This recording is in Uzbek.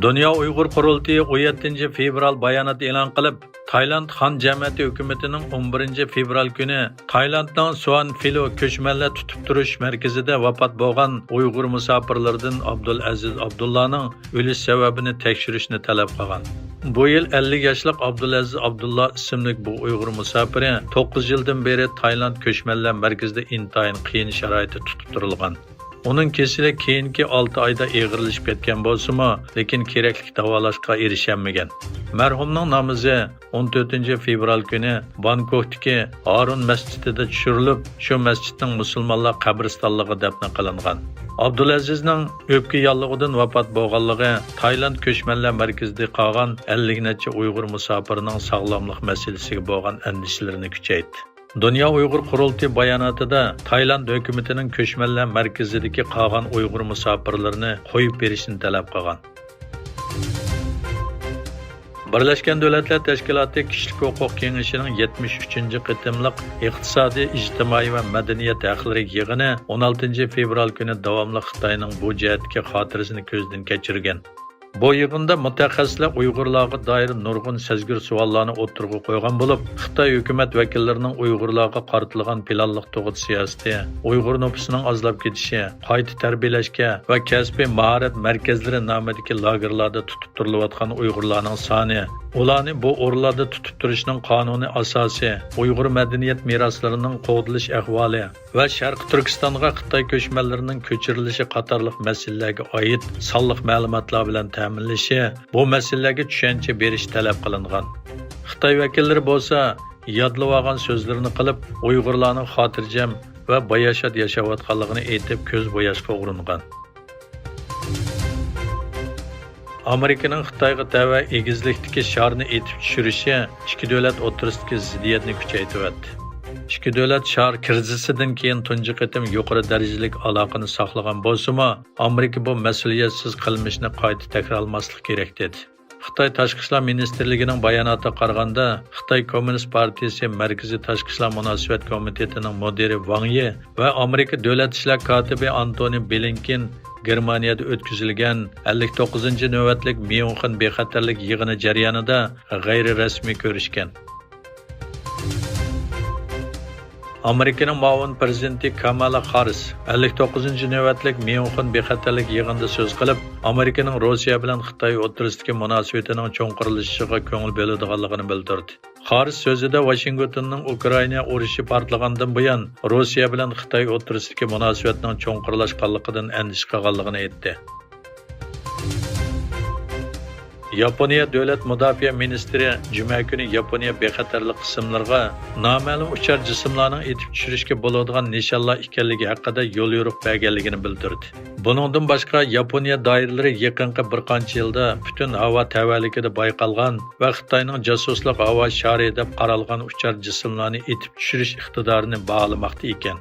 Dünya Uyghur Qurultayı 17 fevral bayonot e'lon qilib, Tayland Xan jamiyati hukumatining 11 fevral kuni Taylandning Suan Filo ko'chmanlar tutib turish markazida vafot bo'lgan Uyg'ur musofirlardan Abdulaziz Abdullaning o'lish sababini tekshirishni talab qilgan. Bu yil 50 yoshli Abdulaziz Abdullah ismli bu Uyg'ur musofiri 9 yildan beri Tayland ko'chmanlar markazida intayin qiyin sharoitda tutib turilgan. Onun kesili keyinki 6 ayda eg'irlashib ketgan bo'lsa-mu, lekin kerakli davolashga erishilmagan. Marhumning namizi 14 fevral kuni Bangkokdagi Harun masjidida tushirilib, shu masjidning musulmonlar qabristonligi dafn qilingan. Abdulazizning o'pka yollig'idan vafot bo'lganligi Tayland ko'chmanlar markazida qolgan 50 necha Uyg'ur musofirining sog'lomlik masalasiga bo'lgan andishlarini kuchaytirdi. Dünya Uyghur Qurultayı bayonotida Tayland hukumatining ko'chmanlar markazidagi qolgan Uyg'ur musofirlarini qo'yib berishni talab qilgan. Birlashgan Davlatlar Tashkiloti Kishilik huquq kengashining 73 qitimliq iqtisodiy, ijtimoiy va madaniyat haqlari yig'ini 16 fevral kuni davomli Xitoyning bu jihatdagi xotirasini ko'zdan kechirgan. Bu yig'inda mutaxassislar Uyg'urlarga doir nurg'un sezgir savollarni o'tirg'i qo'ygan bo'lib, Xitoy hukumat vakillarining Uyg'urlarga qaratilgan planliq tug'ut siyosati, Uyg'ur nufusining ozlab ketishi, qayta tarbiyalashga va kasbiy mahorat markazlari nomidagi lagerlarda tutib turilayotgan Uyg'urlarning soni, ularni bu o'rinlarda tutib turishning qonuniy asosi, Uyg'ur madaniyat meroslarining qo'g'dilish ahvoli va Sharq Turkistonga Xitoy ko'chmanlarining ko'chirilishi qatorliq masalalarga oid sonliq ma'lumotlar bilan ta'minlashi, bu masalalarga tushuncha berish talab qilingan. Xitoy vakillari bo'lsa, yodlab olgan so'zlarini qilib, Uyg'urlarning xotirjam va bayashat yashayotganligini aytib ko'z bo'yashga uringan. Amerikaning Xitoyga tava egizlikdagi sharni etib tushirishi ikki davlat o'rtasidagi ziddiyatni kuchaytirdi. Ikki davlat shar krizisidan keyin tunji qitim yuqori darajalik aloqani saqlagan bo'lsa-mu, Amerika bu mas'uliyatsiz qilmishni qayta takrorlamaslik kerak dedi. Xitoy Tashqi ishlar ministrligining bayonotiga qaraganda, Xitoy Kommunist partiyasi Markaziy tashqi ishlar munosabat komitetining mudiri Wang Yi va Amerika davlat ishlar kotibi Antony Blinken Germaniyada o'tkazilgan 59-navbatlik Myunxen bexatarlik yig'ini jarayonida g'ayri-rasmiy ko'rishgan. Amerikaning muavin prezidenti Kamala Harris 59-navbatlik Myunxen bexatarlik yig'inida so'z qilib, Amerikaning Rossiya bilan Xitoy o'rtasidagi munosabatining cho'nqirilishiga ko'ngil bo'ladiganligini bildirdi. Harris so'zida Washingtonning Ukraina urushi portlagandan buyon Rossiya bilan Xitoy o'rtasidagi munosabatning cho'nqirilashganligidan andish qilganligini aytdi. Yaponiya Davlat Mudofaa ministri juma kuni Yaponiya bexatarlik qismlariga noma'lum uchar jismlarning etib tushirishga bo'ladigan nishonlar ekanligi haqida yo'l yo'riq berganligini bildirdi. Buningdan boshqa Yaponiya doiralari yaqinqi bir qancha yilda butun havo tavallikida bayqalgan va Xitoyning jasuslik havo shari deb qaralgan uchar jismlarni etib tushirish iqtidorini bog'lamoqda ekan.